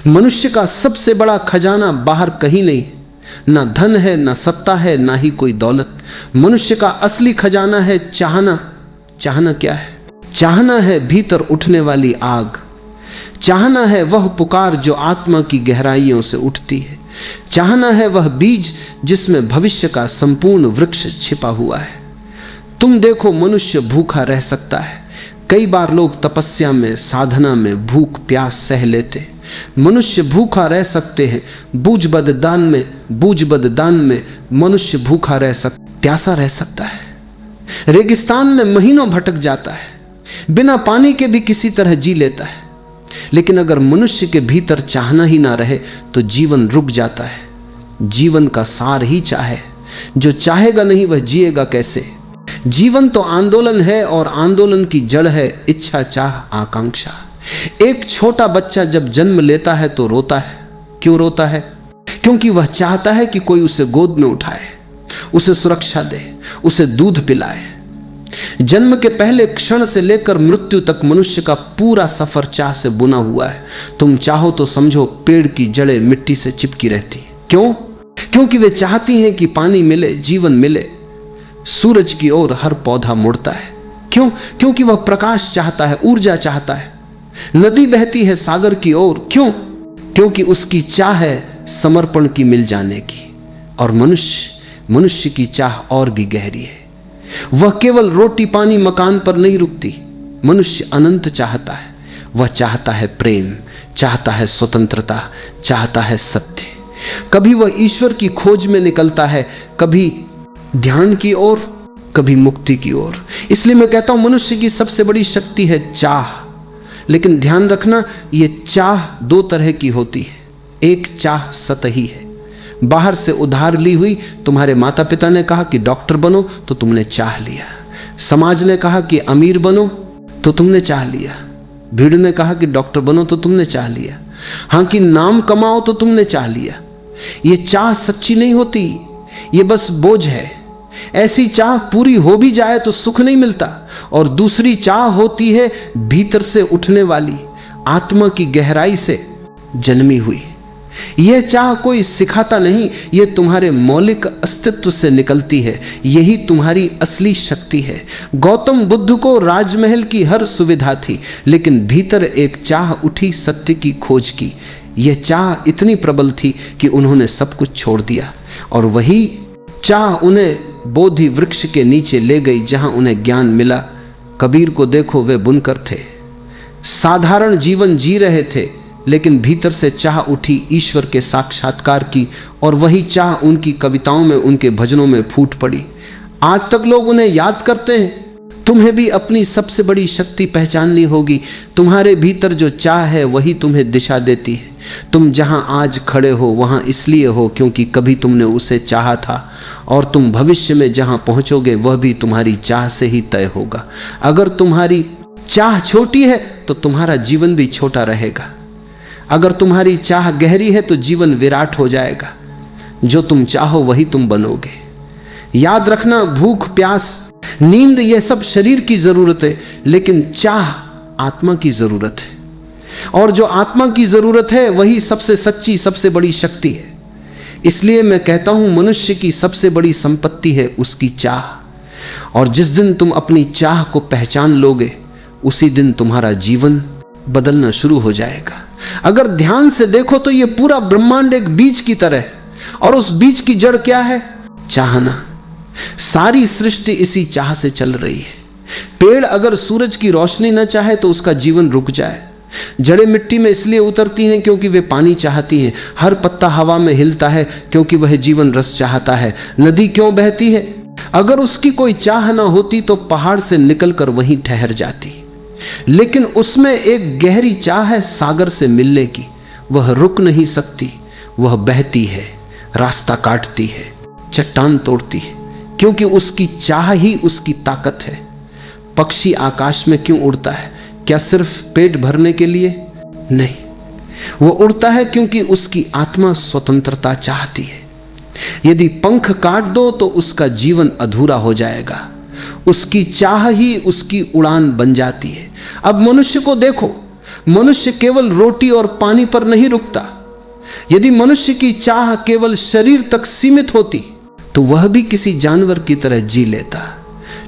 मनुष्य का सबसे बड़ा खजाना बाहर कहीं नहीं, ना धन है, ना सत्ता है, ना ही कोई दौलत। मनुष्य का असली खजाना है चाहना। चाहना क्या है? चाहना है भीतर उठने वाली आग। चाहना है वह पुकार जो आत्मा की गहराइयों से उठती है। चाहना है वह बीज जिसमें भविष्य का संपूर्ण वृक्ष छिपा हुआ है। तुम देखो, मनुष्य भूखा रह सकता है। कई बार लोग तपस्या में, साधना में भूख प्यास सह लेते। मनुष्य भूखा रह सकते हैं। बूझ बददान में मनुष्य भूखा प्यासा रह सकता है। रेगिस्तान में महीनों भटक जाता है, बिना पानी के भी किसी तरह जी लेता है। लेकिन अगर मनुष्य के भीतर चाहना ही ना रहे तो जीवन रुक जाता है। जीवन का सार ही चाहे। जो चाहेगा नहीं वह जिएगा कैसे? जीवन तो आंदोलन है, और आंदोलन की जड़ है इच्छा, चाह, आकांक्षा। एक छोटा बच्चा जब जन्म लेता है तो रोता है। क्यों रोता है? क्योंकि वह चाहता है कि कोई उसे गोद में उठाए, उसे सुरक्षा दे, उसे दूध पिलाए। जन्म के पहले क्षण से लेकर मृत्यु तक मनुष्य का पूरा सफर चाह से बुना हुआ है। तुम चाहो तो समझो पेड़ की जड़ें मिट्टी से चिपकी रहती। क्यों? क्योंकि वे चाहती हैं कि पानी मिले, जीवन मिले। सूरज की ओर हर पौधा मुड़ता है। क्यों? क्योंकि वह प्रकाश चाहता है, ऊर्जा चाहता है। नदी बहती है सागर की ओर। क्यों? क्योंकि उसकी चाह है समर्पण की, मिल जाने की। और मनुष्य की चाह और भी गहरी है। वह केवल रोटी पानी मकान पर नहीं रुकती। मनुष्य अनंत चाहता है। वह चाहता है प्रेम, चाहता है स्वतंत्रता, चाहता है सत्य। कभी वह ईश्वर की खोज में निकलता है, कभी ध्यान की ओर, कभी मुक्ति की ओर। इसलिए मैं कहता हूं मनुष्य की सबसे बड़ी शक्ति है चाह। लेकिन ध्यान रखना, यह चाह दो तरह की होती है। एक चाह सतही है, बाहर से उधार ली हुई। तुम्हारे माता पिता ने कहा कि डॉक्टर बनो तो तुमने चाह लिया। समाज ने कहा कि अमीर बनो तो तुमने चाह लिया। भीड़ ने कहा कि डॉक्टर बनो तो तुमने चाह लिया। हां, कि नाम कमाओ तो तुमने चाह लिया। यह चाह सच्ची नहीं होती, यह बस बोझ है। ऐसी चाह पूरी हो भी जाए तो सुख नहीं मिलता। और दूसरी चाह होती है भीतर से उठने वाली, आत्मा की गहराई से जन्मी हुई। यह चाह कोई सिखाता नहीं, यह तुम्हारे मौलिक अस्तित्व से निकलती है। यही तुम्हारी असली शक्ति है। गौतम बुद्ध को राजमहल की हर सुविधा थी, लेकिन भीतर एक चाह उठी सत्य की खोज की। यह चाह इतनी प्रबल थी कि उन्होंने सब कुछ छोड़ दिया, और वही चाह उन्हें बोधि वृक्ष के नीचे ले गई जहां उन्हें ज्ञान मिला। कबीर को देखो, वे बुनकर थे, साधारण जीवन जी रहे थे, लेकिन भीतर से चाह उठी ईश्वर के साक्षात्कार की, और वही चाह उनकी कविताओं में, उनके भजनों में फूट पड़ी। आज तक लोग उन्हें याद करते हैं। तुम्हें भी अपनी सबसे बड़ी शक्ति पहचाननी होगी। तुम्हारे भीतर जो चाह है वही तुम्हें दिशा देती है। तुम जहां आज खड़े हो वहां इसलिए हो क्योंकि कभी तुमने उसे चाहा था, और तुम भविष्य में जहां पहुंचोगे वह भी तुम्हारी चाह से ही तय होगा। अगर तुम्हारी चाह छोटी है तो तुम्हारा जीवन भी छोटा रहेगा। अगर तुम्हारी चाह गहरी है तो जीवन विराट हो जाएगा। जो तुम चाहो वही तुम बनोगे। याद रखना, भूख प्यास नींद यह सब शरीर की जरूरत है, लेकिन चाह आत्मा की जरूरत है। और जो आत्मा की जरूरत है वही सबसे सच्ची, सबसे बड़ी शक्ति है। इसलिए मैं कहता हूं मनुष्य की सबसे बड़ी संपत्ति है उसकी चाह। और जिस दिन तुम अपनी चाह को पहचान लोगे उसी दिन तुम्हारा जीवन बदलना शुरू हो जाएगा। अगर ध्यान से देखो तो यह पूरा ब्रह्मांड एक बीज की तरह है, और उस बीज की जड़ क्या है? चाहना। सारी सृष्टि इसी चाह से चल रही है। पेड़ अगर सूरज की रोशनी न चाहे तो उसका जीवन रुक जाए। जड़ें मिट्टी में इसलिए उतरती हैं क्योंकि वे पानी चाहती हैं। हर पत्ता हवा में हिलता है क्योंकि वह जीवन रस चाहता है। नदी क्यों बहती है? अगर उसकी कोई चाह न होती तो पहाड़ से निकलकर वहीं ठहर जाती। लेकिन उसमें एक गहरी चाह है सागर से मिलने की। वह रुक नहीं सकती, वह बहती है, रास्ता काटती है, चट्टान तोड़ती है, क्योंकि उसकी चाह ही उसकी ताकत है। पक्षी आकाश में क्यों उड़ता है? क्या सिर्फ पेट भरने के लिए? नहीं, वो उड़ता है क्योंकि उसकी आत्मा स्वतंत्रता चाहती है। यदि पंख काट दो तो उसका जीवन अधूरा हो जाएगा। उसकी चाह ही उसकी उड़ान बन जाती है। अब मनुष्य को देखो, मनुष्य केवल रोटी और पानी पर नहीं रुकता। यदि मनुष्य की चाह केवल शरीर तक सीमित होती तो वह भी किसी जानवर की तरह जी लेता।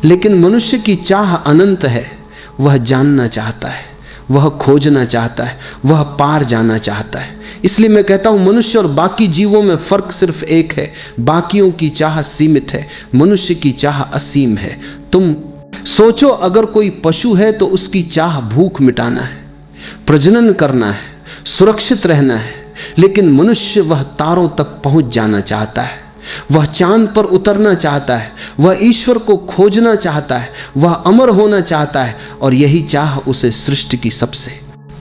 लेकिन मनुष्य की चाह अनंत है। वह जानना चाहता है, वह खोजना चाहता है, वह पार जाना चाहता है। इसलिए मैं कहता हूं मनुष्य और बाकी जीवों में फर्क सिर्फ एक है, बाकियों की चाह सीमित है, मनुष्य की चाह असीम है। तुम सोचो, अगर कोई पशु है तो उसकी चाह भूख मिटाना है, प्रजनन करना है, सुरक्षित रहना है। लेकिन मनुष्य वह तारों तक पहुंच जाना चाहता है, वह चांद पर उतरना चाहता है, वह ईश्वर को खोजना चाहता है, वह अमर होना चाहता है। और यही चाह उसे सृष्टि की सबसे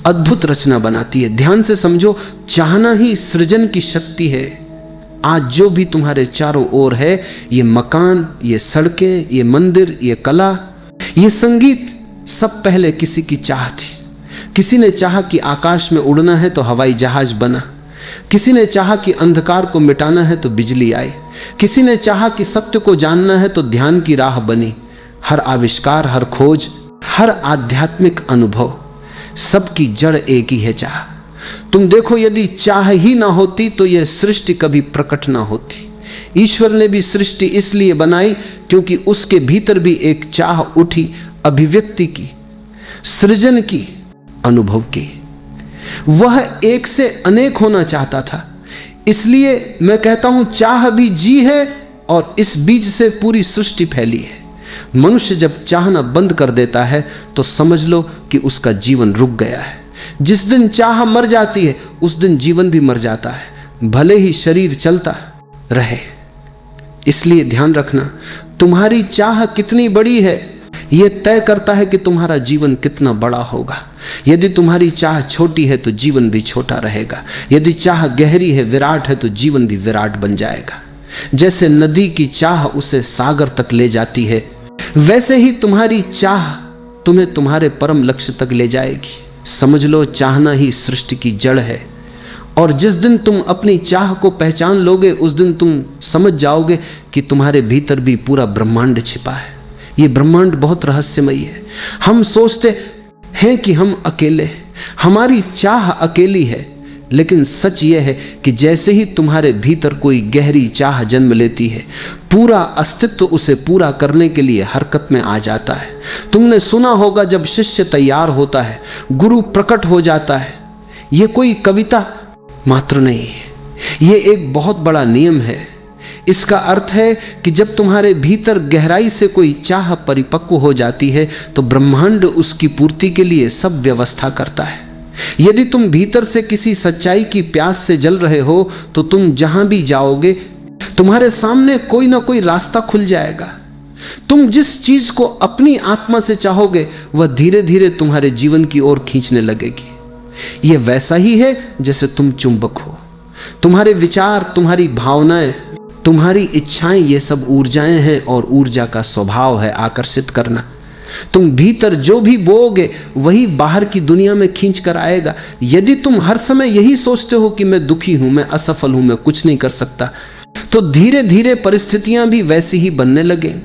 अद्भुत रचना बनाती है। ध्यान से समझो, चाहना ही सृजन की शक्ति है। आज जो भी तुम्हारे चारों ओर है, ये मकान, ये सड़कें, ये मंदिर, ये कला, ये संगीत, सब पहले किसी की चाह थी। किसी ने चाहा कि आकाश में उड़ना है तो हवाई जहाज बना। किसी ने चाहा कि अंधकार को मिटाना है तो बिजली आई। किसी ने चाहा कि सत्य को जानना है तो ध्यान की राह बनी। हर आविष्कार, हर खोज, हर आध्यात्मिक अनुभव, सबकी जड़ एक ही है, चाह। तुम देखो, यदि चाह ही ना होती तो यह सृष्टि कभी प्रकट ना होती। ईश्वर ने भी सृष्टि इसलिए बनाई क्योंकि उसके भीतर भी एक चाह उठी, अभिव्यक्ति की, सृजन की, अनुभव की। वह एक से अनेक होना चाहता था। इसलिए मैं कहता हूं, चाह भी जी है और इस बीज से पूरी सृष्टि फैली है। मनुष्य जब चाहना बंद कर देता है तो समझ लो कि उसका जीवन रुक गया है। जिस दिन चाह मर जाती है उस दिन जीवन भी मर जाता है, भले ही शरीर चलता रहे। इसलिए ध्यान रखना, तुम्हारी चाह कितनी बड़ी है यह तय करता है कि तुम्हारा जीवन कितना बड़ा होगा। यदि तुम्हारी चाह छोटी है तो जीवन भी छोटा रहेगा। यदि चाह गहरी है, विराट है, तो जीवन भी विराट बन जाएगा। जैसे नदी की चाह उसे सागर तक ले जाती है, वैसे ही तुम्हारी चाह तुम्हें तुम्हारे परम लक्ष्य तक ले जाएगी। समझ लो, चाहना ही सृष्टि की जड़ है। और जिस दिन तुम अपनी चाह को पहचान लोगे उस दिन तुम समझ जाओगे कि तुम्हारे भीतर भी पूरा ब्रह्मांड छिपा है। ये ब्रह्मांड बहुत रहस्यमयी है। हम सोचते हैं कि हम अकेले हैं, हमारी चाह अकेली है, लेकिन सच यह है कि जैसे ही तुम्हारे भीतर कोई गहरी चाह जन्म लेती है, पूरा अस्तित्व उसे पूरा करने के लिए हरकत में आ जाता है। तुमने सुना होगा, जब शिष्य तैयार होता है, गुरु प्रकट हो जाता है। यह कोई कविता मात्र नहीं है, यह एक बहुत बड़ा नियम है। इसका अर्थ है कि जब तुम्हारे भीतर गहराई से कोई चाह परिपक्व हो जाती है तो ब्रह्मांड उसकी पूर्ति के लिए सब व्यवस्था करता है। यदि तुम भीतर से किसी सच्चाई की प्यास से जल रहे हो तो तुम जहां भी जाओगे तुम्हारे सामने कोई ना कोई रास्ता खुल जाएगा। तुम जिस चीज को अपनी आत्मा से चाहोगे वह धीरे धीरे तुम्हारे जीवन की ओर खींचने लगेगी। यह वैसा ही है जैसे तुम चुंबक हो। तुम्हारे विचार, तुम्हारी भावनाएं, तुम्हारी इच्छाएं, ये सब ऊर्जाएं हैं और ऊर्जा का स्वभाव है आकर्षित करना। तुम भीतर जो भी बोओगे वही बाहर की दुनिया में खींच कर आएगा। यदि तुम हर समय यही सोचते हो कि मैं दुखी हूं, मैं असफल हूं, मैं कुछ नहीं कर सकता, तो धीरे धीरे परिस्थितियां भी वैसी ही बनने लगे,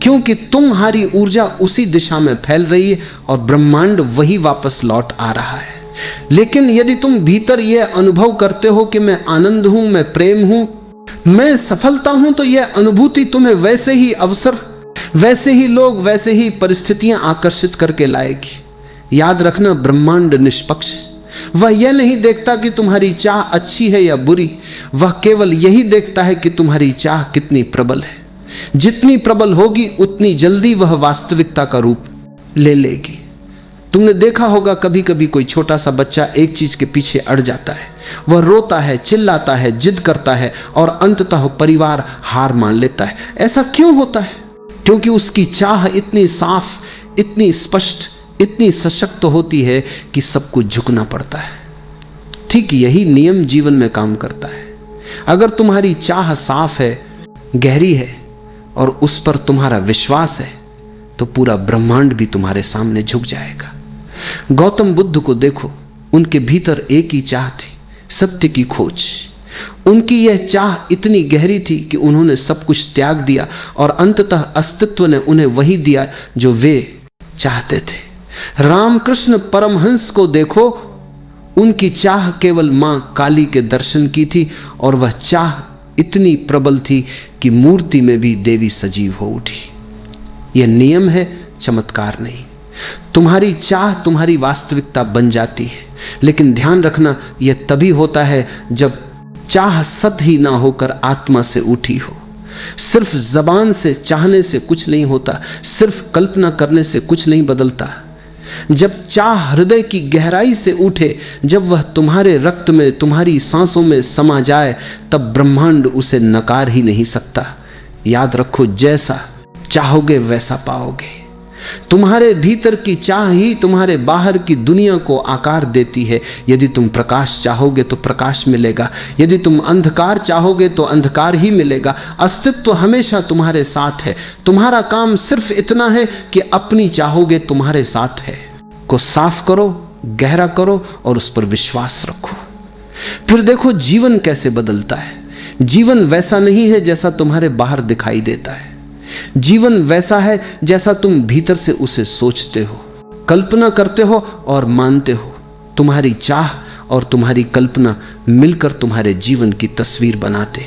क्योंकि तुम्हारी ऊर्जा उसी दिशा में फैल रही है और ब्रह्मांड वही वापस लौट आ रहा है। लेकिन यदि तुम भीतर यह अनुभव करते हो कि मैं आनंद हूं, मैं प्रेम हूं, मैं सफलता हूं, तो यह अनुभूति तुम्हें वैसे ही अवसर, वैसे ही लोग, वैसे ही परिस्थितियां आकर्षित करके लाएगी। याद रखना, ब्रह्मांड निष्पक्ष है। वह यह नहीं देखता कि तुम्हारी चाह अच्छी है या बुरी, वह केवल यही देखता है कि तुम्हारी चाह कितनी प्रबल है। जितनी प्रबल होगी उतनी जल्दी वह वास्तविकता का रूप ले लेगी। तुमने देखा होगा, कभी कभी कोई छोटा सा बच्चा एक चीज के पीछे अड़ जाता है, वह रोता है, चिल्लाता है, जिद करता है और अंततः परिवार हार मान लेता है। ऐसा क्यों होता है? क्योंकि उसकी चाह इतनी साफ, इतनी स्पष्ट, इतनी सशक्त होती है कि सब कुछ झुकना पड़ता है। ठीक यही नियम जीवन में काम करता है। अगर तुम्हारी चाह साफ है, गहरी है और उस पर तुम्हारा विश्वास है तो पूरा ब्रह्मांड भी तुम्हारे सामने झुक जाएगा। गौतम बुद्ध को देखो, उनके भीतर एक ही चाह थी, सत्य की खोज। उनकी यह चाह इतनी गहरी थी कि उन्होंने सब कुछ त्याग दिया और अंततः अस्तित्व ने उन्हें वही दिया जो वे चाहते थे। रामकृष्ण परमहंस को देखो, उनकी चाह केवल मां काली के दर्शन की थी, और वह चाह इतनी प्रबल थी कि मूर्ति में भी देवी सजीव हो उठी। यह नियम है, चमत्कार नहीं। तुम्हारी चाह तुम्हारी वास्तविकता बन जाती है, लेकिन ध्यान रखना यह तभी होता है जब चाह सत ही ना होकर आत्मा से उठी हो। सिर्फ जबान से चाहने से कुछ नहीं होता, सिर्फ कल्पना करने से कुछ नहीं बदलता। जब चाह हृदय की गहराई से उठे, जब वह तुम्हारे रक्त में, तुम्हारी सांसों में समा जाए, तब ब्रह्मांड उसे नकार ही नहीं सकता। याद रखो, जैसा चाहोगे वैसा पाओगे। तुम्हारे भीतर की चाह ही तुम्हारे बाहर की दुनिया को आकार देती है। यदि तुम प्रकाश चाहोगे तो प्रकाश मिलेगा, यदि तुम अंधकार चाहोगे तो अंधकार ही मिलेगा। अस्तित्व हमेशा तुम्हारे साथ है। तुम्हारा काम सिर्फ इतना है कि अपनी चाहोगे तुम्हारे साथ है को साफ करो, गहरा करो और उस पर विश्वास रखो। फिर देखो जीवन कैसे बदलता है। जीवन वैसा नहीं है जैसा तुम्हारे बाहर दिखाई देता है। जीवन वैसा है जैसा तुम भीतर से उसे सोचते हो, कल्पना करते हो और मानते हो। तुम्हारी चाह और तुम्हारी कल्पना मिलकर तुम्हारे जीवन की तस्वीर बनाते।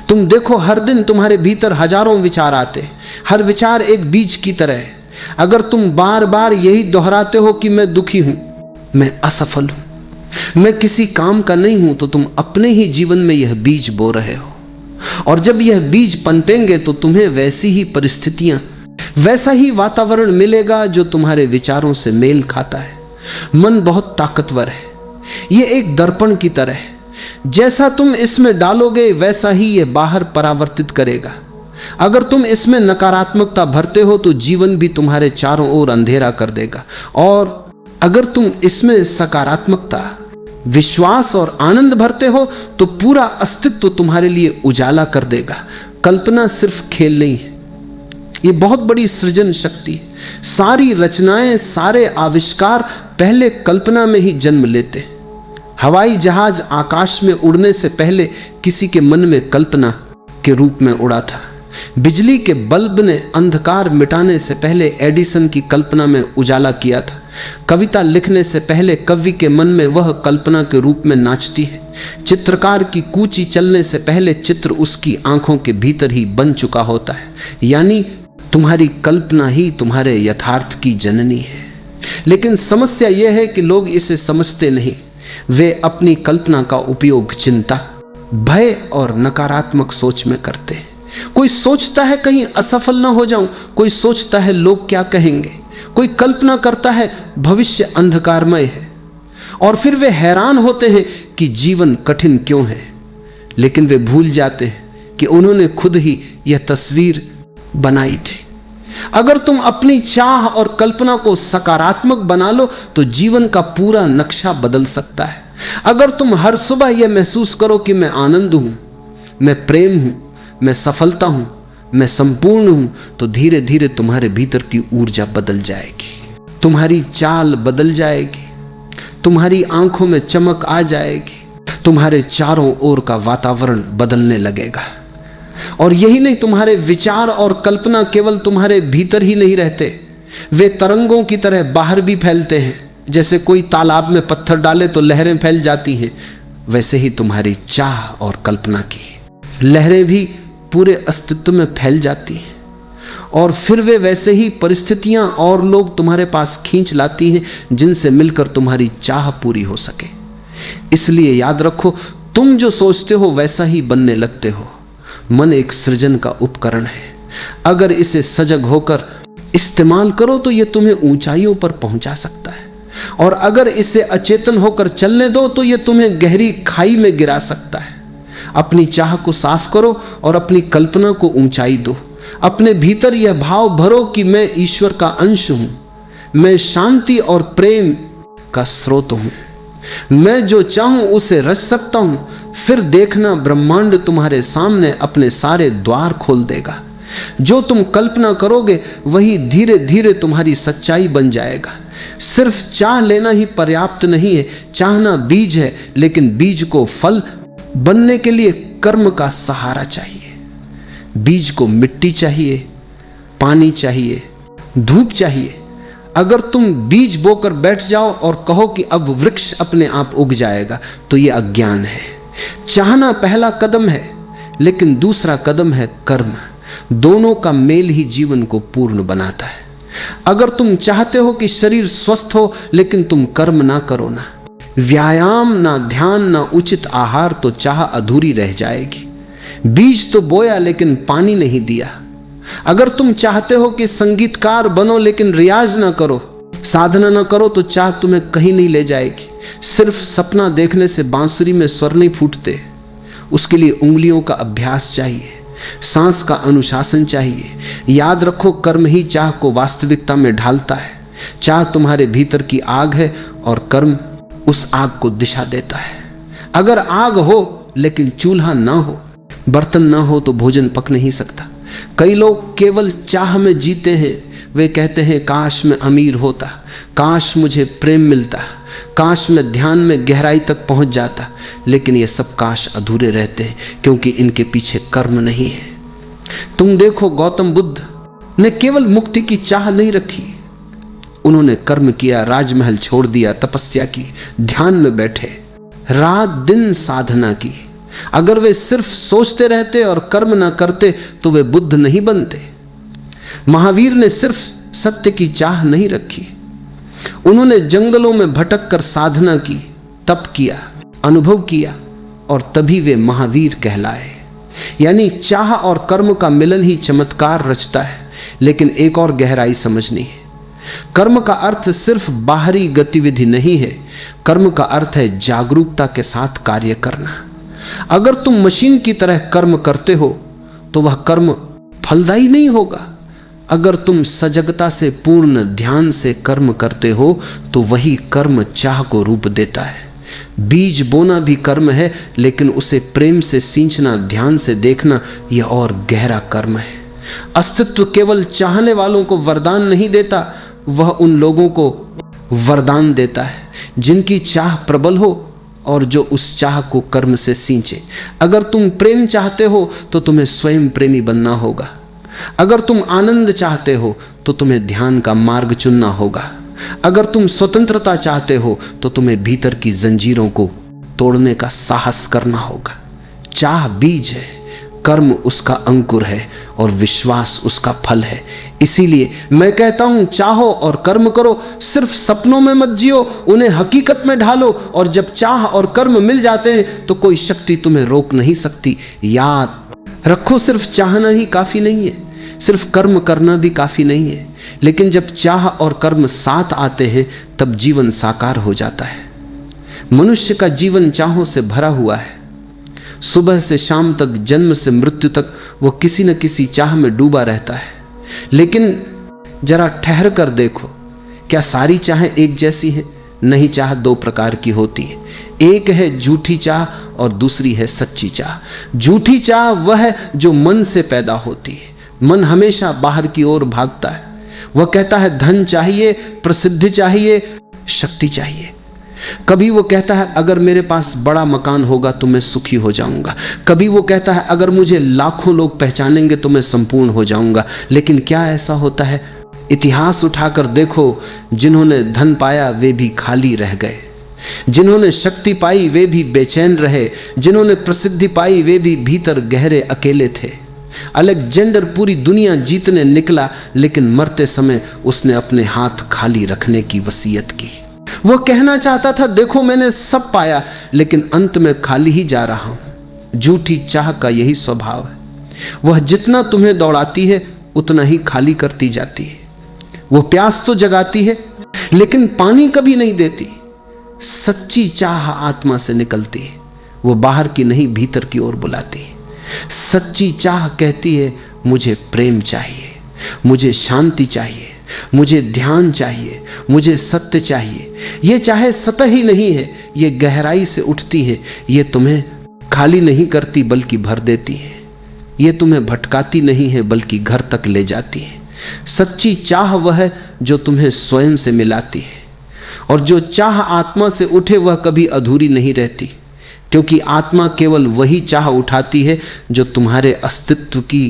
तुम देखो, हर दिन तुम्हारे भीतर हजारों विचार आते। हर विचार एक बीज की तरह है। अगर तुम बार बार यही दोहराते हो कि मैं दुखी हूं, मैं असफल हूं, मैं किसी काम का नहीं हूं, तो तुम अपने ही जीवन में यह बीज बो रहे हो। और जब यह बीज पनपेंगे तो तुम्हें वैसी ही परिस्थितियां, वैसा ही वातावरण मिलेगा जो तुम्हारे विचारों से मेल खाता है। मन बहुत ताकतवर है। यह एक दर्पण की तरह है। जैसा तुम इसमें डालोगे वैसा ही यह बाहर परावर्तित करेगा। अगर तुम इसमें नकारात्मकता भरते हो तो जीवन भी तुम्हारे चारों ओर अंधेरा कर देगा, और अगर तुम इसमें सकारात्मकता, विश्वास और आनंद भरते हो तो पूरा अस्तित्व तुम्हारे लिए उजाला कर देगा। कल्पना सिर्फ खेल नहीं है, ये बहुत बड़ी सृजन शक्ति है। सारी रचनाएं, सारे आविष्कार पहले कल्पना में ही जन्म लेते। हवाई जहाज आकाश में उड़ने से पहले किसी के मन में कल्पना के रूप में उड़ा था। बिजली के बल्ब ने अंधकार मिटाने से पहले एडिसन की कल्पना में उजाला किया था। कविता लिखने से पहले कवि के मन में वह कल्पना के रूप में नाचती है। चित्रकार की कूची चलने से पहले चित्र उसकी आंखों के भीतर ही बन चुका होता है। यानी तुम्हारी कल्पना ही तुम्हारे यथार्थ की जननी है। लेकिन समस्या यह है कि लोग इसे समझते नहीं। वे अपनी कल्पना का उपयोग चिंता, भय और नकारात्मक सोच में करते हैं। कोई सोचता है कहीं असफल ना हो जाऊं, कोई सोचता है लोग क्या कहेंगे, कोई कल्पना करता है भविष्य अंधकारमय है, और फिर वे हैरान होते हैं कि जीवन कठिन क्यों है। लेकिन वे भूल जाते हैं कि उन्होंने खुद ही यह तस्वीर बनाई थी। अगर तुम अपनी चाह और कल्पना को सकारात्मक बना लो तो जीवन का पूरा नक्शा बदल सकता है। अगर तुम हर सुबह यह महसूस करो कि मैं आनंद हूं, मैं प्रेम हूं, मैं सफलता हूं, मैं संपूर्ण हूं, तो धीरे धीरे तुम्हारे भीतर की ऊर्जा बदल जाएगी, तुम्हारी चाल बदल जाएगी, तुम्हारी आंखों में चमक आ जाएगी, तुम्हारे चारों ओर का वातावरण बदलने लगेगा। और यही नहीं, तुम्हारे विचार और कल्पना केवल तुम्हारे भीतर ही नहीं रहते, वे तरंगों की तरह बाहर भी फैलते हैं। जैसे कोई तालाब में पत्थर डाले तो लहरें फैल जाती हैं, वैसे ही तुम्हारी चाह और कल्पना की लहरें भी पूरे अस्तित्व में फैल जाती हैं, और फिर वे वैसे ही परिस्थितियां और लोग तुम्हारे पास खींच लाती हैं जिनसे मिलकर तुम्हारी चाह पूरी हो सके। इसलिए याद रखो, तुम जो सोचते हो वैसा ही बनने लगते हो। मन एक सृजन का उपकरण है। अगर इसे सजग होकर इस्तेमाल करो तो यह तुम्हें ऊंचाइयों पर पहुंचा सकता है, और अगर इसे अचेतन होकर चलने दो तो यह तुम्हें गहरी खाई में गिरा सकता है। अपनी चाह को साफ करो और अपनी कल्पना को ऊंचाई दो। अपने भीतर यह भाव भरो कि मैं ईश्वर का अंश हूं, मैं शांति और प्रेम का स्रोत हूं, मैं जो चाहूं उसे रच सकता हूं। फिर देखना, ब्रह्मांड तुम्हारे सामने अपने सारे द्वार खोल देगा। जो तुम कल्पना करोगे वही धीरे धीरे तुम्हारी सच्चाई बन जाएगा। सिर्फ चाह लेना ही पर्याप्त नहीं है। चाहना बीज है, लेकिन बीज को फल बनने के लिए कर्म का सहारा चाहिए। बीज को मिट्टी चाहिए, पानी चाहिए, धूप चाहिए। अगर तुम बीज बोकर बैठ जाओ और कहो कि अब वृक्ष अपने आप उग जाएगा, तो यह अज्ञान है। चाहना पहला कदम है, लेकिन दूसरा कदम है कर्म। दोनों का मेल ही जीवन को पूर्ण बनाता है। अगर तुम चाहते हो कि शरीर स्वस्थ हो, लेकिन तुम कर्म ना करो, ना व्यायाम, ना ध्यान, ना उचित आहार, तो चाह अधूरी रह जाएगी। बीज तो बोया लेकिन पानी नहीं दिया। अगर तुम चाहते हो कि संगीतकार बनो लेकिन रियाज ना करो, साधना ना करो, तो चाह तुम्हें कहीं नहीं ले जाएगी। सिर्फ सपना देखने से बांसुरी में स्वर नहीं फूटते, उसके लिए उंगलियों का अभ्यास चाहिए, सांस का अनुशासन चाहिए। याद रखो, कर्म ही चाह को वास्तविकता में ढालता है। चाह तुम्हारे भीतर की आग है और कर्म उस आग को दिशा देता है। अगर आग हो लेकिन चूल्हा ना हो, बर्तन ना हो, तो भोजन पक नहीं सकता। कई लोग केवल चाह में जीते हैं। वे कहते हैं काश मैं अमीर होता, काश मुझे प्रेम मिलता, काश मैं ध्यान में गहराई तक पहुंच जाता। लेकिन ये सब काश अधूरे रहते हैं, क्योंकि इनके पीछे कर्म नहीं है। तुम देखो, गौतम बुद्ध ने केवल मुक्ति की चाह नहीं रखी, उन्होंने कर्म किया, राजमहल छोड़ दिया, तपस्या की, ध्यान में बैठे, रात दिन साधना की। अगर वे सिर्फ सोचते रहते और कर्म ना करते तो वे बुद्ध नहीं बनते। महावीर ने सिर्फ सत्य की चाह नहीं रखी, उन्होंने जंगलों में भटक कर साधना की, तप किया, अनुभव किया, और तभी वे महावीर कहलाए। यानी चाह और कर्म का मिलन ही चमत्कार रचता है। लेकिन एक और गहराई समझनी है। कर्म का अर्थ सिर्फ बाहरी गतिविधि नहीं है, कर्म का अर्थ है जागरूकता के साथ कार्य करना। अगर तुम मशीन की तरह कर्म करते हो तो वह कर्म फलदायी नहीं होगा। अगर तुम सजगता से, पूर्ण ध्यान से कर्म करते हो तो वही कर्म चाह को रूप देता है। बीज बोना भी कर्म है, लेकिन उसे प्रेम से सींचना, ध्यान से देखना, यह और गहरा कर्म है। अस्तित्व केवल चाहने वालों को वरदान नहीं देता, वह उन लोगों को वरदान देता है जिनकी चाह प्रबल हो और जो उस चाह को कर्म से सींचे। अगर तुम प्रेम चाहते हो तो तुम्हें स्वयं प्रेमी बनना होगा। अगर तुम आनंद चाहते हो तो तुम्हें ध्यान का मार्ग चुनना होगा। अगर तुम स्वतंत्रता चाहते हो तो तुम्हें भीतर की जंजीरों को तोड़ने का साहस करना होगा। चाह बीज है, कर्म उसका अंकुर है और विश्वास उसका फल है। इसीलिए मैं कहता हूं, चाहो और कर्म करो, सिर्फ सपनों में मत जियो, उन्हें हकीकत में ढालो। और जब चाह और कर्म मिल जाते हैं तो कोई शक्ति तुम्हें रोक नहीं सकती। याद रखो, सिर्फ चाहना ही काफी नहीं है, सिर्फ कर्म करना भी काफी नहीं है। लेकिन जब चाह और कर्म साथ आते हैं तब जीवन साकार हो जाता है। मनुष्य का जीवन चाहों से भरा हुआ है। सुबह से शाम तक, जन्म से मृत्यु तक वो किसी न किसी चाह में डूबा रहता है। लेकिन जरा ठहर कर देखो, क्या सारी चाहें एक जैसी हैं? नहीं, चाह दो प्रकार की होती है। एक है झूठी चाह और दूसरी है सच्ची चाह। झूठी चाह वह है जो मन से पैदा होती है। मन हमेशा बाहर की ओर भागता है। वह कहता है धन चाहिए, प्रसिद्धि चाहिए, शक्ति चाहिए। कभी वो कहता है अगर मेरे पास बड़ा मकान होगा तो मैं सुखी हो जाऊंगा। कभी वो कहता है अगर मुझे लाखों लोग पहचानेंगे तो मैं संपूर्ण हो जाऊंगा। लेकिन क्या ऐसा होता है? इतिहास उठाकर देखो, जिन्होंने धन पाया वे भी खाली रह गए, जिन्होंने शक्ति पाई वे भी बेचैन रहे, जिन्होंने प्रसिद्धि पाई वे भी भीतर गहरे अकेले थे। अलेक्जेंडर पूरी दुनिया जीतने निकला, लेकिन मरते समय उसने अपने हाथ खाली रखने की वसीयत की। वो कहना चाहता था देखो मैंने सब पाया, लेकिन अंत में खाली ही जा रहा हूं। झूठी चाह का यही स्वभाव है, वह जितना तुम्हें दौड़ाती है उतना ही खाली करती जाती है। वो प्यास तो जगाती है लेकिन पानी कभी नहीं देती। सच्ची चाह आत्मा से निकलती है, वो बाहर की नहीं भीतर की ओर बुलाती है। सच्ची चाह कहती है मुझे प्रेम चाहिए, मुझे शांति चाहिए, मुझे ध्यान चाहिए, मुझे सत्य चाहिए। ये चाहे सतह ही नहीं है, ये गहराई से उठती है। ये तुम्हें खाली नहीं करती बल्कि भर देती है। ये तुम्हें भटकाती नहीं है बल्कि घर तक ले जाती है। सच्ची चाह वह है जो तुम्हें स्वयं से मिलाती है। और जो चाह आत्मा से उठे वह कभी अधूरी नहीं रहती, क्योंकि आत्मा केवल वही चाह उठाती है जो तुम्हारे अस्तित्व की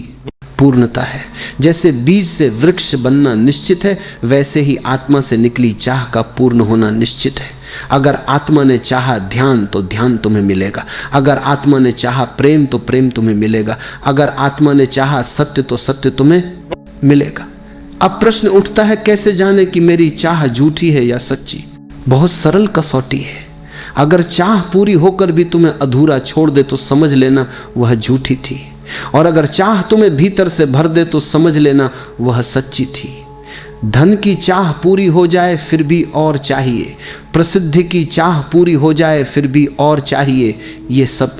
पूर्णता है। जैसे बीज से वृक्ष बनना निश्चित है, वैसे ही आत्मा से निकली चाह का पूर्ण होना निश्चित है। अगर आत्मा ने चाहा ध्यान तो ध्यान तुम्हें मिलेगा, अगर आत्मा ने चाहा प्रेम तो प्रेम तुम्हें मिलेगा, अगर आत्मा ने चाहा सत्य तो सत्य तुम्हें मिलेगा। अब प्रश्न उठता है, कैसे जाने कि मेरी चाह झूठी है या सच्ची? बहुत सरल कसौटी है। अगर चाह पूरी होकर भी तुम्हें अधूरा छोड़ दे तो समझ लेना वह झूठी थी, और अगर चाह तुम्हें भीतर से भर दे तो समझ लेना वह सच्ची थी। धन की चाह पूरी हो जाए फिर भी और चाहिए, प्रसिद्धि की चाह पूरी हो जाए फिर भी और चाहिए, ये सब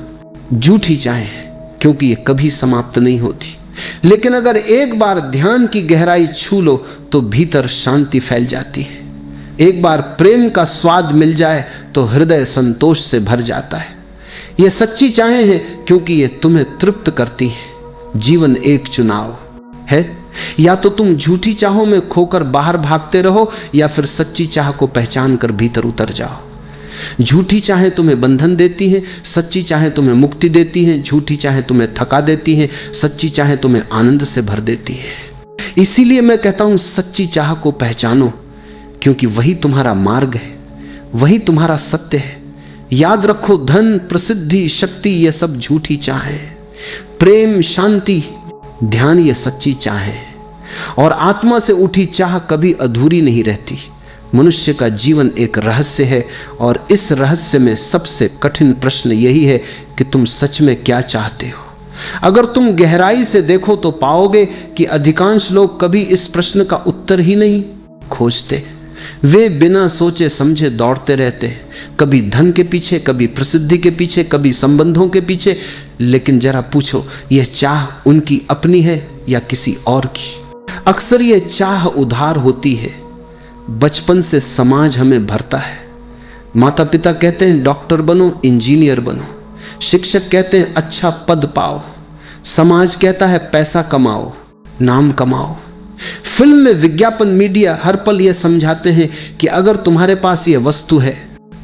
झूठी चाहें हैं, क्योंकि ये कभी समाप्त नहीं होती। लेकिन अगर एक बार ध्यान की गहराई छू लो तो भीतर शांति फैल जाती है। एक बार प्रेम का स्वाद मिल जाए तो हृदय संतोष से भर जाता है। ये सच्ची चाहें हैं क्योंकि ये तुम्हें तृप्त करती है। जीवन एक चुनाव है, या तो तुम झूठी चाहों में खोकर बाहर भागते रहो, या फिर सच्ची चाह को पहचान कर भीतर उतर जाओ। झूठी चाहें तुम्हें बंधन देती हैं, सच्ची चाहें तुम्हें मुक्ति देती हैं। झूठी चाहें तुम्हें थका देती हैं, सच्ची चाहें तुम्हें आनंद से भर देती है। इसीलिए मैं कहता हूं, सच्ची चाह को पहचानो, क्योंकि वही तुम्हारा मार्ग है, वही तुम्हारा सत्य है। याद रखो, धन, प्रसिद्धि, शक्ति ये सब झूठी चाह है। प्रेम, शांति, ध्यान ये सच्ची चाह है। और आत्मा से उठी चाह कभी अधूरी नहीं रहती। मनुष्य का जीवन एक रहस्य है, और इस रहस्य में सबसे कठिन प्रश्न यही है कि तुम सच में क्या चाहते हो। अगर तुम गहराई से देखो तो पाओगे कि अधिकांश लोग कभी इस प्रश्न का उत्तर ही नहीं खोजते। वे बिना सोचे समझे दौड़ते रहते हैं, कभी धन के पीछे, कभी प्रसिद्धि के पीछे, कभी संबंधों के पीछे। लेकिन जरा पूछो, यह चाह उनकी अपनी है या किसी और की? अक्सर यह चाह उधार होती है। बचपन से समाज हमें भरता है। माता पिता कहते हैं डॉक्टर बनो, इंजीनियर बनो। शिक्षक कहते हैं अच्छा पद पाओ। समाज कहता है पैसा कमाओ, नाम कमाओ। फिल्म में, विज्ञापन, मीडिया हर पल यह समझाते हैं कि अगर तुम्हारे पास यह वस्तु है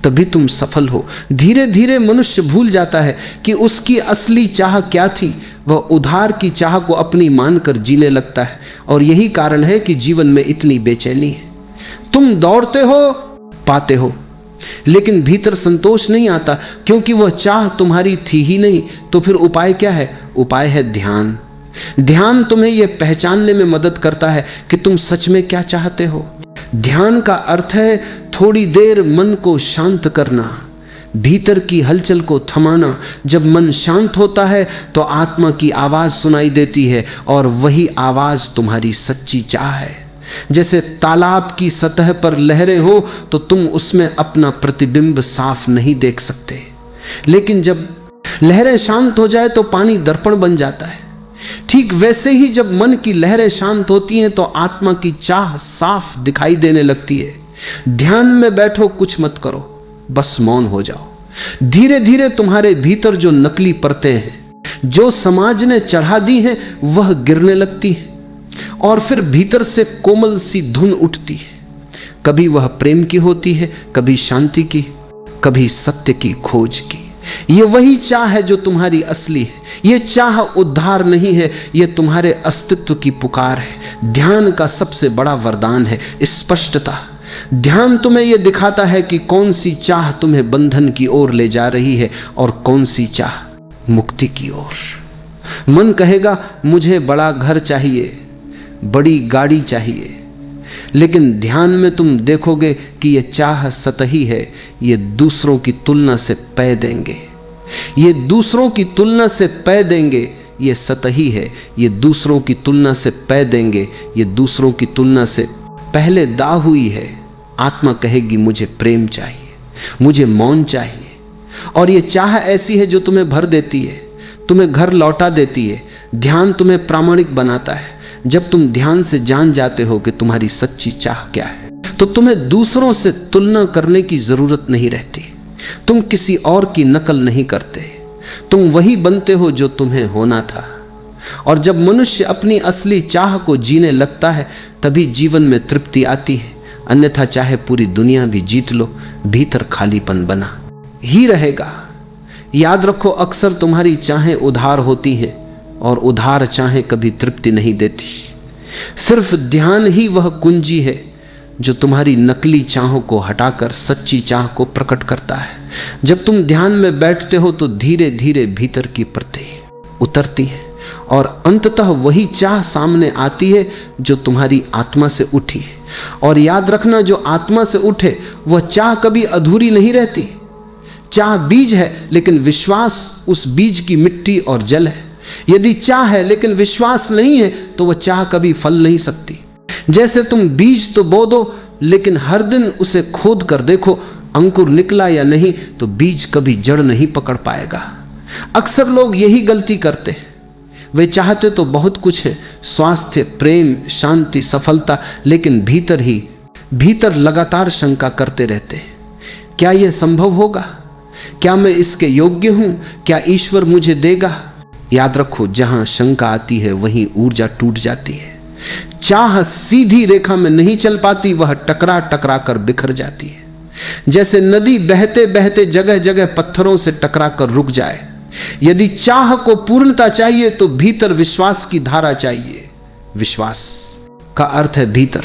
तभी तुम सफल हो। धीरे धीरे मनुष्य भूल जाता है कि उसकी असली चाह क्या थी। वह उधार की चाह को अपनी मानकर जीने लगता है, और यही कारण है कि जीवन में इतनी बेचैनी है। तुम दौड़ते हो, पाते हो, लेकिन भीतर संतोष नहीं आता, क्योंकि वह चाह तुम्हारी थी ही नहीं। तो फिर उपाय क्या है? उपाय है ध्यान। ध्यान तुम्हें यह पहचानने में मदद करता है कि तुम सच में क्या चाहते हो। ध्यान का अर्थ है थोड़ी देर मन को शांत करना, भीतर की हलचल को थमाना। जब मन शांत होता है तो आत्मा की आवाज सुनाई देती है, और वही आवाज तुम्हारी सच्ची चाह है। जैसे तालाब की सतह पर लहरें हो तो तुम उसमें अपना प्रतिबिंब साफ नहीं देख सकते, लेकिन जब लहरें शांत हो जाए तो पानी दर्पण बन जाता है। ठीक वैसे ही जब मन की लहरें शांत होती हैं तो आत्मा की चाह साफ दिखाई देने लगती है। ध्यान में बैठो, कुछ मत करो, बस मौन हो जाओ। धीरे धीरे तुम्हारे भीतर जो नकली परतें हैं, जो समाज ने चढ़ा दी हैं, वह गिरने लगती है, और फिर भीतर से कोमल सी धुन उठती है। कभी वह प्रेम की होती है, कभी शांति की, कभी सत्य की खोज की। ये वही चाह है जो तुम्हारी असली है। ये चाह उद्धार नहीं है, ये तुम्हारे अस्तित्व की पुकार है। ध्यान का सबसे बड़ा वरदान है स्पष्टता। ध्यान तुम्हें यह दिखाता है कि कौन सी चाह तुम्हें बंधन की ओर ले जा रही है और कौन सी चाह मुक्ति की ओर। मन कहेगा मुझे बड़ा घर चाहिए, बड़ी गाड़ी चाहिए, लेकिन ध्यान में तुम देखोगे कि यह चाह सतही है। ये दूसरों की तुलना से पै देंगे, ये दूसरों की तुलना से पै देंगे। ये सतही है, ये दूसरों की तुलना से पै देंगे, ये दूसरों की तुलना से पहले दा हुई है। आत्मा कहेगी मुझे प्रेम चाहिए, मुझे मौन चाहिए। और ये चाह ऐसी है जो तुम्हें भर देती है, तुम्हें घर लौटा देती है। ध्यान तुम्हें प्रामाणिक बनाता है। जब तुम ध्यान से जान जाते हो कि तुम्हारी सच्ची चाह क्या है, तो तुम्हें दूसरों से तुलना करने की जरूरत नहीं रहती। तुम किसी और की नकल नहीं करते, तुम वही बनते हो जो तुम्हें होना था। और जब मनुष्य अपनी असली चाह को जीने लगता है, तभी जीवन में तृप्ति आती है। अन्यथा चाहे पूरी दुनिया भी जीत लो, भीतर खालीपन बना ही रहेगा। याद रखो, अक्सर तुम्हारी चाहें उधार होती हैं, और उधार चाहे कभी तृप्ति नहीं देती। सिर्फ ध्यान ही वह कुंजी है जो तुम्हारी नकली चाहों को हटाकर सच्ची चाह को प्रकट करता है। जब तुम ध्यान में बैठते हो तो धीरे धीरे भीतर की परतें उतरती हैं और अंततः वही चाह सामने आती है जो तुम्हारी आत्मा से उठी है। और याद रखना, जो आत्मा से उठे वह चाह कभी अधूरी नहीं रहती। चाह बीज है, लेकिन विश्वास उस बीज की मिट्टी और जल है। यदि चाह है लेकिन विश्वास नहीं है तो वह चाह कभी फल नहीं सकती। जैसे तुम बीज तो बो दो, लेकिन हर दिन उसे खोद कर देखो अंकुर निकला या नहीं, तो बीज कभी जड़ नहीं पकड़ पाएगा। अक्सर लोग यही गलती करते हैं। वे चाहते तो बहुत कुछ है, स्वास्थ्य, प्रेम, शांति, सफलता, लेकिन भीतर लगातार शंका करते रहते हैं। क्या यह संभव होगा? क्या मैं इसके योग्य हूं? क्या ईश्वर मुझे देगा? याद रखो, जहां शंका आती है वहीं ऊर्जा टूट जाती है। चाह सीधी रेखा में नहीं चल पाती, वह टकरा टकरा कर बिखर जाती है। जैसे नदी बहते बहते जगह जगह पत्थरों से टकरा कर रुक जाए। यदि चाह को पूर्णता चाहिए तो भीतर विश्वास की धारा चाहिए। विश्वास का अर्थ है भीतर,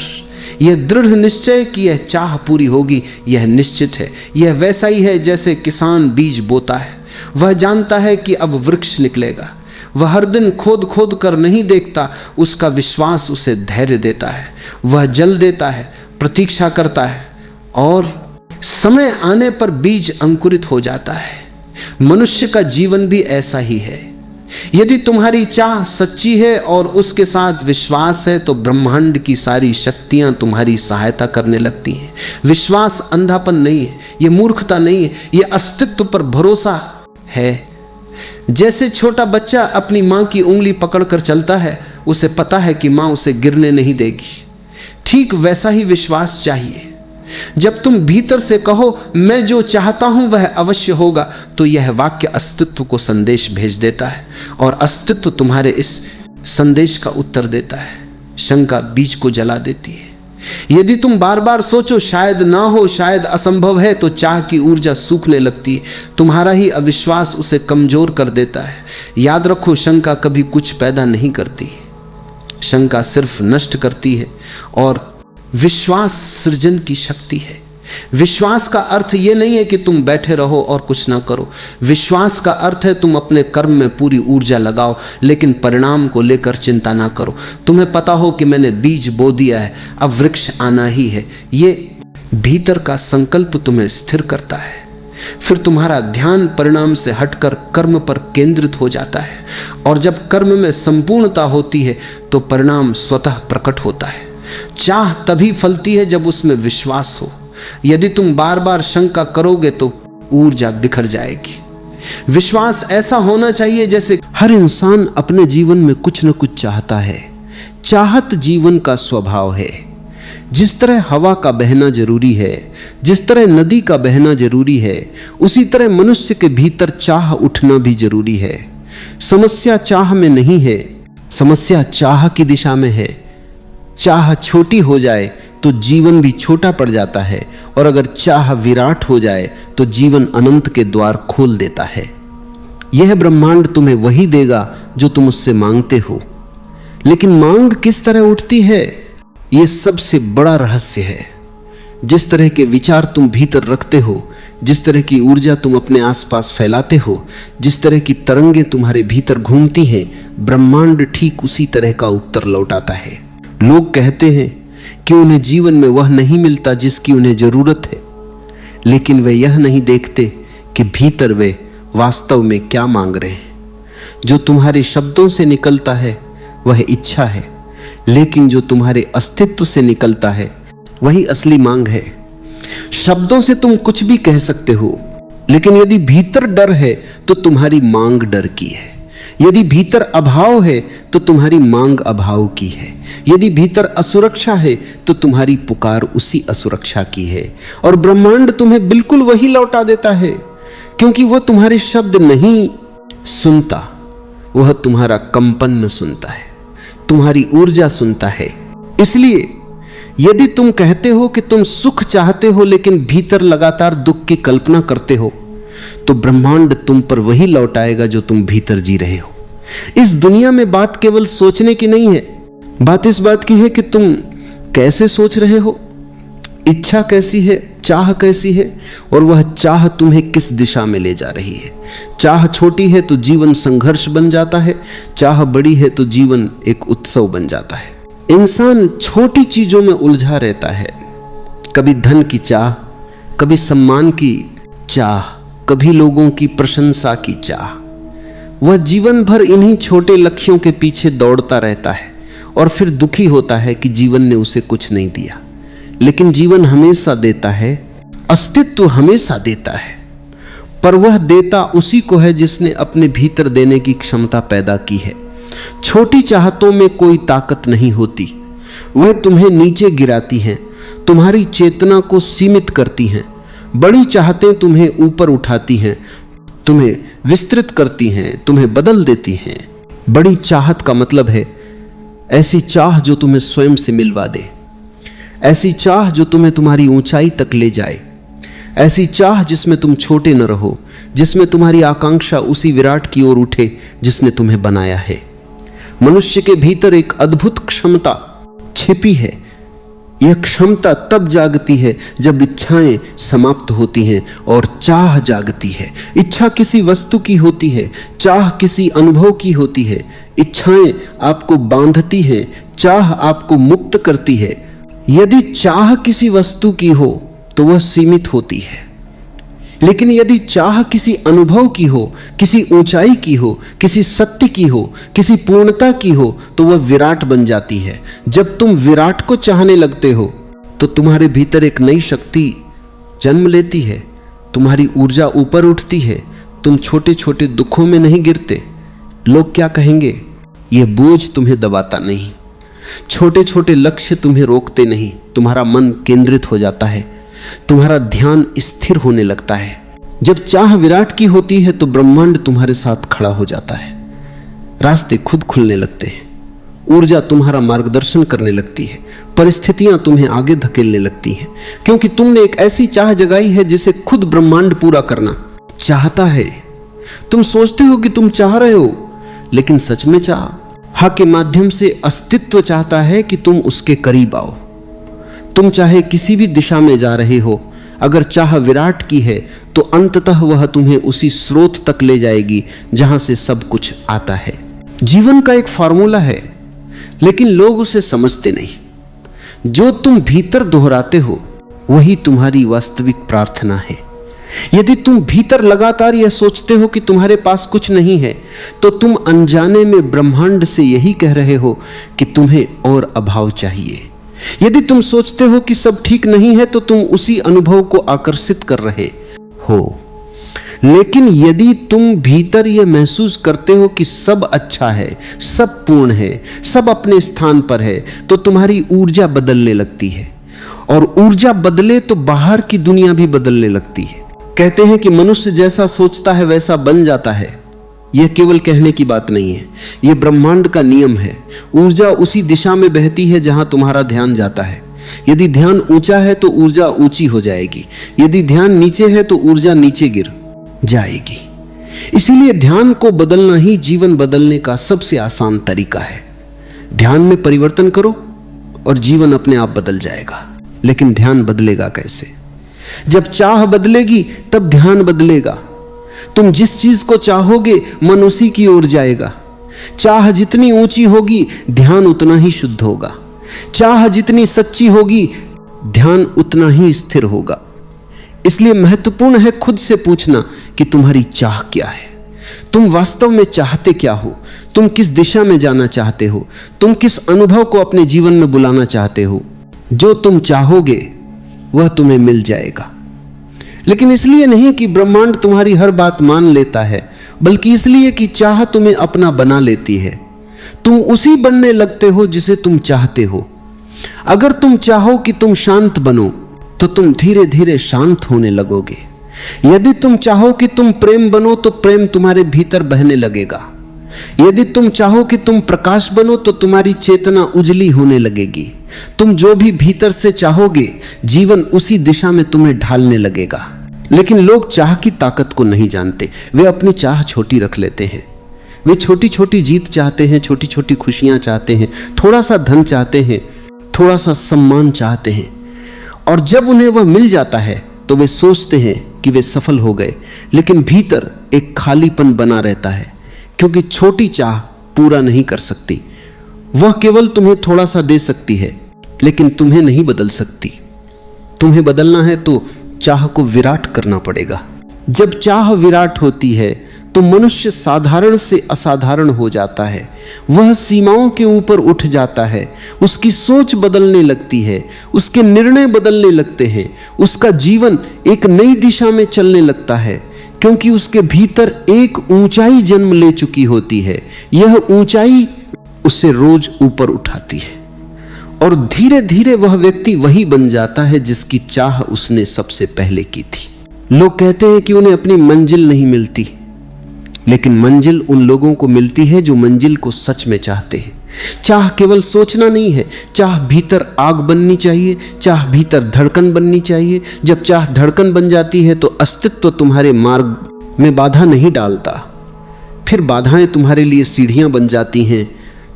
यह दृढ़ निश्चय कि यह चाह पूरी होगी, यह निश्चित है। यह वैसा ही है जैसे किसान बीज बोता है। वह जानता है कि अब वृक्ष निकलेगा। वह हर दिन खोद खोद कर नहीं देखता, उसका विश्वास उसे धैर्य देता है। वह जल देता है, प्रतीक्षा करता है, और समय आने पर बीज अंकुरित हो जाता है। मनुष्य का जीवन भी ऐसा ही है। यदि तुम्हारी चाह सच्ची है और उसके साथ विश्वास है तो ब्रह्मांड की सारी शक्तियां तुम्हारी सहायता करने लगती हैं। विश्वास अंधापन नहीं है, यह मूर्खता नहीं है, यह अस्तित्व पर भरोसा है। जैसे छोटा बच्चा अपनी मां की उंगली पकड़कर चलता है, उसे पता है कि मां उसे गिरने नहीं देगी। ठीक वैसा ही विश्वास चाहिए। जब तुम भीतर से कहो मैं जो चाहता हूं वह अवश्य होगा, तो यह वाक्य अस्तित्व को संदेश भेज देता है और अस्तित्व तुम्हारे इस संदेश का उत्तर देता है। शंका बीज को जला देती है। यदि तुम बार बार सोचो शायद ना हो, शायद असंभव है, तो चाह की ऊर्जा सूखने लगती है। तुम्हारा ही अविश्वास उसे कमजोर कर देता है। याद रखो, शंका कभी कुछ पैदा नहीं करती, शंका सिर्फ नष्ट करती है। और विश्वास सृजन की शक्ति है। विश्वास का अर्थ यह नहीं है कि तुम बैठे रहो और कुछ ना करो। विश्वास का अर्थ है तुम अपने कर्म में पूरी ऊर्जा लगाओ, लेकिन परिणाम को लेकर चिंता ना करो। तुम्हें पता हो कि मैंने बीज बो दिया है, अब वृक्ष आना ही है। ये भीतर का संकल्प तुम्हें स्थिर करता है। फिर तुम्हारा ध्यान परिणाम से हटकर कर्म पर केंद्रित हो जाता है, और जब कर्म में संपूर्णता होती है तो परिणाम स्वतः प्रकट होता है। चाह तभी फलती है जब उसमें विश्वास हो। यदि तुम बार बार शंका करोगे तो ऊर्जा बिखर जाएगी। विश्वास ऐसा होना चाहिए जैसे हर इंसान अपने जीवन में कुछ न कुछ चाहता है। चाहत जीवन का स्वभाव है। जिस तरह हवा का बहना जरूरी है, जिस तरह नदी का बहना जरूरी है, उसी तरह मनुष्य के भीतर चाह उठना भी जरूरी है। समस्या चाह में नहीं है, समस्या चाह की दिशा में है। चाह छोटी हो जाए तो जीवन भी छोटा पड़ जाता है, और अगर चाह विराट हो जाए तो जीवन अनंत के द्वार खोल देता है। यह ब्रह्मांड तुम्हें वही देगा जो तुम उससे मांगते हो। लेकिन मांग किस तरह उठती है, यह सबसे बड़ा रहस्य है। जिस तरह के विचार तुम भीतर रखते हो, जिस तरह की ऊर्जा तुम अपने आसपास फैलाते हो, जिस तरह की तरंगें तुम्हारे भीतर घूमती हैं, ब्रह्मांड ठीक उसी तरह का उत्तर लौटाता है। लोग कहते हैं कि उन्हें जीवन में वह नहीं मिलता जिसकी उन्हें जरूरत है, लेकिन वे यह नहीं देखते कि भीतर वे वास्तव में क्या मांग रहे हैं। जो तुम्हारे शब्दों से निकलता है वह इच्छा है, लेकिन जो तुम्हारे अस्तित्व से निकलता है वही असली मांग है। शब्दों से तुम कुछ भी कह सकते हो, लेकिन यदि भीतर डर है तो तुम्हारी मांग डर की है। यदि भीतर अभाव है तो तुम्हारी मांग अभाव की है। यदि भीतर असुरक्षा है तो तुम्हारी पुकार उसी असुरक्षा की है। और ब्रह्मांड तुम्हें बिल्कुल वही लौटा देता है, क्योंकि वह तुम्हारे शब्द नहीं सुनता, वह तुम्हारा कंपन सुनता है, तुम्हारी ऊर्जा सुनता है। इसलिए यदि तुम कहते हो कि तुम सुख चाहते हो लेकिन भीतर लगातार दुख की कल्पना करते हो, तो ब्रह्मांड तुम पर वही लौटाएगा जो तुम भीतर जी रहे हो। इस दुनिया में बात केवल सोचने की नहीं है, बात इस बात की है कि तुम कैसे सोच रहे हो, इच्छा कैसी है, चाह कैसी है, और वह चाह तुम्हें किस दिशा में ले जा रही है। चाह छोटी है तो जीवन संघर्ष बन जाता है, चाह बड़ी है तो जीवन एक उत्सव बन जाता है। इंसान छोटी चीजों में उलझा रहता है, कभी धन की चाह, कभी सम्मान की चाह, कभी लोगों की प्रशंसा की चाह। वह जीवन भर इन्हीं छोटे लक्ष्यों के पीछे दौड़ता रहता है और फिर दुखी होता है कि जीवन ने उसे कुछ नहीं दिया। लेकिन जीवन हमेशा देता है, अस्तित्व हमेशा देता है, पर वह देता उसी को है जिसने अपने भीतर देने की क्षमता पैदा की है। छोटी चाहतों में कोई ताकत नहीं होती, वह तुम्हें नीचे गिराती हैं, तुम्हारी चेतना को सीमित करती हैं। बड़ी चाहतें तुम्हें ऊपर उठाती हैं, तुम्हें विस्तृत करती हैं, तुम्हें बदल देती हैं। बड़ी चाहत का मतलब है ऐसी चाह जो तुम्हें स्वयं से मिलवा दे, ऐसी चाह जो तुम्हें तुम्हारी ऊंचाई तक ले जाए, ऐसी चाह जिसमें तुम छोटे न रहो, जिसमें तुम्हारी आकांक्षा उसी विराट की ओर उठे जिसने तुम्हें बनाया है। मनुष्य के भीतर एक अद्भुत क्षमता छिपी है। यह क्षमता तब जागती है जब इच्छाएं समाप्त होती हैं और चाह जागती है। इच्छा किसी वस्तु की होती है, चाह किसी अनुभव की होती है। इच्छाएं आपको बांधती हैं, चाह आपको मुक्त करती है। यदि चाह किसी वस्तु की हो तो वह सीमित होती है, लेकिन यदि चाह किसी अनुभव की हो, किसी ऊंचाई की हो, किसी सत्य की हो, किसी पूर्णता की हो, तो वह विराट बन जाती है। जब तुम विराट को चाहने लगते हो तो तुम्हारे भीतर एक नई शक्ति जन्म लेती है, तुम्हारी ऊर्जा ऊपर उठती है, तुम छोटे छोटे दुखों में नहीं गिरते। लोग क्या कहेंगे, यह बोझ तुम्हें दबाता नहीं, छोटे छोटे लक्ष्य तुम्हें रोकते नहीं, तुम्हारा मन केंद्रित हो जाता है, तुम्हारा ध्यान स्थिर होने लगता है। जब चाह विराट की होती है तो ब्रह्मांड तुम्हारे साथ खड़ा हो जाता है, रास्ते खुद खुलने लगते हैं, ऊर्जा तुम्हारा मार्गदर्शन करने लगती है, परिस्थितियां तुम्हें आगे धकेलने लगती हैं, क्योंकि तुमने एक ऐसी चाह जगाई है जिसे खुद ब्रह्मांड पूरा करना चाहता है। तुम सोचते हो कि तुम चाह रहे हो, लेकिन सच में चाह के माध्यम से अस्तित्व चाहता है कि तुम उसके करीब आओ। तुम चाहे किसी भी दिशा में जा रहे हो, अगर चाह विराट की है तो अंततः वह तुम्हें उसी स्रोत तक ले जाएगी जहां से सब कुछ आता है। जीवन का एक फार्मूला है, लेकिन लोग उसे समझते नहीं। जो तुम भीतर दोहराते हो वही तुम्हारी वास्तविक प्रार्थना है। यदि तुम भीतर लगातार यह सोचते हो कि तुम्हारे पास कुछ नहीं है, तो तुम अनजाने में ब्रह्मांड से यही कह रहे हो कि तुम्हें और अभाव चाहिए। यदि तुम सोचते हो कि सब ठीक नहीं है, तो तुम उसी अनुभव को आकर्षित कर रहे हो। लेकिन यदि तुम भीतर यह महसूस करते हो कि सब अच्छा है, सब पूर्ण है, सब अपने स्थान पर है, तो तुम्हारी ऊर्जा बदलने लगती है, और ऊर्जा बदले तो बाहर की दुनिया भी बदलने लगती है। कहते हैं कि मनुष्य जैसा सोचता है वैसा बन जाता है। यह केवल कहने की बात नहीं है, यह ब्रह्मांड का नियम है। ऊर्जा उसी दिशा में बहती है जहां तुम्हारा ध्यान जाता है। यदि ध्यान ऊंचा है तो ऊर्जा ऊंची हो जाएगी, यदि ध्यान नीचे है तो ऊर्जा नीचे गिर जाएगी। इसीलिए ध्यान को बदलना ही जीवन बदलने का सबसे आसान तरीका है। ध्यान में परिवर्तन करो और जीवन अपने आप बदल जाएगा। लेकिन ध्यान बदलेगा कैसे? जब चाह बदलेगी तब ध्यान बदलेगा। तुम जिस चीज को चाहोगे मन उसी की ओर जाएगा। चाह जितनी ऊंची होगी ध्यान उतना ही शुद्ध होगा। चाह जितनी सच्ची होगी ध्यान उतना ही स्थिर होगा। इसलिए महत्वपूर्ण है खुद से पूछना कि तुम्हारी चाह क्या है, तुम वास्तव में चाहते क्या हो, तुम किस दिशा में जाना चाहते हो, तुम किस अनुभव को अपने जीवन में बुलाना चाहते हो। जो तुम चाहोगे वह तुम्हें मिल जाएगा। लेकिन इसलिए नहीं कि ब्रह्मांड तुम्हारी हर बात मान लेता है, बल्कि इसलिए कि चाह तुम्हें अपना बना लेती है। तुम उसी बनने लगते हो जिसे तुम चाहते हो। अगर तुम चाहो कि तुम शांत बनो तो तुम धीरे धीरे शांत होने लगोगे। यदि तुम चाहो कि तुम प्रेम बनो तो प्रेम तुम्हारे भीतर बहने लगेगा। यदि तुम चाहो कि तुम प्रकाश बनो तो तुम्हारी चेतना उजली होने लगेगी। तुम जो भी भीतर से चाहोगे जीवन उसी दिशा में तुम्हें ढालने लगेगा। लेकिन लोग चाह की ताकत को नहीं जानते, वे अपनी चाह छोटी रख लेते हैं। वे छोटी छोटी जीत चाहते हैं, छोटी छोटी खुशियां चाहते हैं, थोड़ा सा धन चाहते हैं, थोड़ा सा सम्मान चाहते हैं। और जब उन्हें वह मिल जाता है तो वे सोचते हैं कि वे सफल हो गए, लेकिन भीतर एक खालीपन बना रहता है, क्योंकि छोटी चाह पूरा नहीं कर सकती। वह केवल तुम्हें थोड़ा सा दे सकती है, लेकिन तुम्हें नहीं बदल सकती। तुम्हें बदलना है तो चाह को विराट करना पड़ेगा। जब चाह विराट होती है तो मनुष्य साधारण से असाधारण हो जाता है। वह सीमाओं के ऊपर उठ जाता है, उसकी सोच बदलने लगती है, उसके निर्णय बदलने लगते हैं, उसका जीवन एक नई दिशा में चलने लगता है, क्योंकि उसके भीतर एक ऊंचाई जन्म ले चुकी होती है। यह ऊंचाई उसे रोज ऊपर उठाती है और धीरे धीरे वह व्यक्ति वही बन जाता है जिसकी चाह उसने सबसे पहले की थी। लोग कहते हैं कि उन्हें अपनी मंजिल नहीं मिलती, लेकिन मंजिल उन लोगों को मिलती है जो मंजिल को सच में चाहते हैं। चाह केवल सोचना नहीं है, चाह भीतर आग बननी चाहिए, चाह भीतर धड़कन बननी चाहिए। जब चाह धड़कन बन जाती है तो अस्तित्व तुम्हारे मार्ग में बाधा नहीं डालता, फिर बाधाएं तुम्हारे लिए सीढ़ियां बन जाती हैं,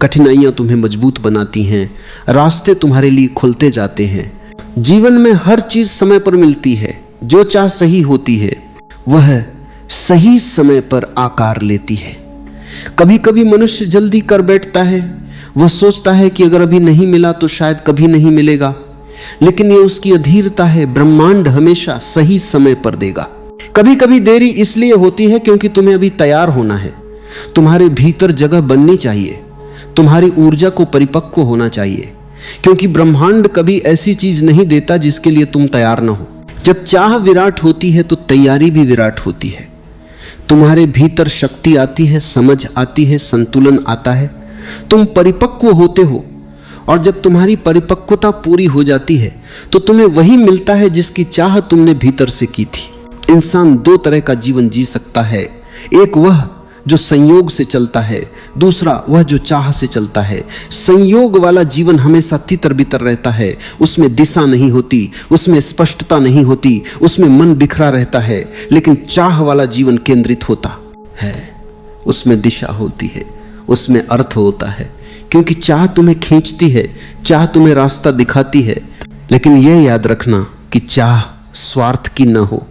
कठिनाइयां तुम्हें मजबूत बनाती हैं, रास्ते तुम्हारे लिए खुलते जाते हैं। जीवन में हर चीज समय पर मिलती है। जो चाह सही होती है वह सही समय पर आकार लेती है। कभी कभी मनुष्य जल्दी कर बैठता है, वह सोचता है कि अगर अभी नहीं मिला तो शायद कभी नहीं मिलेगा, लेकिन यह उसकी अधीरता है। ब्रह्मांड हमेशा सही समय पर देगा। कभी कभी देरी इसलिए होती है क्योंकि तुम्हें अभी तैयार होना है, तुम्हारे भीतर जगह बननी चाहिए, तुम्हारी ऊर्जा को परिपक्व होना चाहिए, क्योंकि ब्रह्मांड कभी ऐसी चीज नहीं देता जिसके लिए तुम तैयार ना हो। जब चाह विराट होती है तो तैयारी भी विराट होती है। तुम्हारे भीतर शक्ति आती है, समझ आती है, संतुलन आता है, तुम परिपक्व होते हो। और जब तुम्हारी परिपक्वता पूरी हो जाती है तो तुम्हें वही मिलता है जिसकी चाह तुमने भीतर से की थी। इंसान दो तरह का जीवन जी सकता है, एक वह जो संयोग से चलता है, दूसरा वह जो चाह से चलता है। संयोग वाला जीवन हमेशा तितर बितर रहता है, उसमें दिशा नहीं होती, उसमें स्पष्टता नहीं होती, उसमें मन बिखरा रहता है। लेकिन चाह वाला जीवन केंद्रित होता है, उसमें दिशा होती है, उसमें अर्थ होता है, क्योंकि चाह तुम्हें खींचती है, चाह तुम्हें रास्ता दिखाती है। लेकिन यह याद रखना कि चाह स्वार्थ की न हो,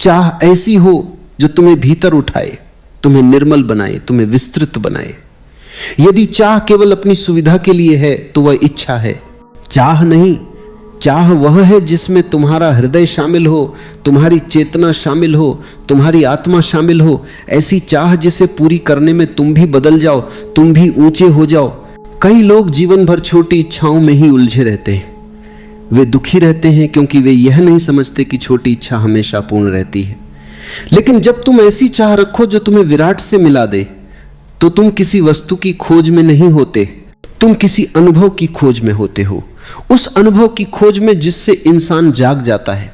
चाह ऐसी हो जो तुम्हें भीतर उठाए, तुम्हें निर्मल बनाए, तुम्हें विस्तृत बनाए। यदि चाह केवल अपनी सुविधा के लिए है तो वह इच्छा है। चाह नहीं, चाह वह है जिसमें तुम्हारा हृदय शामिल हो, तुम्हारी चेतना शामिल हो, तुम्हारी आत्मा शामिल हो। ऐसी चाह जिसे पूरी करने में तुम भी बदल जाओ, तुम भी ऊंचे हो जाओ। कई लोग जीवन भर छोटी इच्छाओं में ही उलझे रहते हैं। वे दुखी रहते हैं क्योंकि वे यह नहीं समझते कि छोटी इच्छा हमेशा पूर्ण रहती है। लेकिन जब तुम ऐसी चाह रखो जो तुम्हें विराट से मिला दे, तो तुम किसी वस्तु की खोज में नहीं होते, तुम किसी अनुभव की खोज में होते हो। उस अनुभव की खोज में जिससे इंसान जाग जाता है।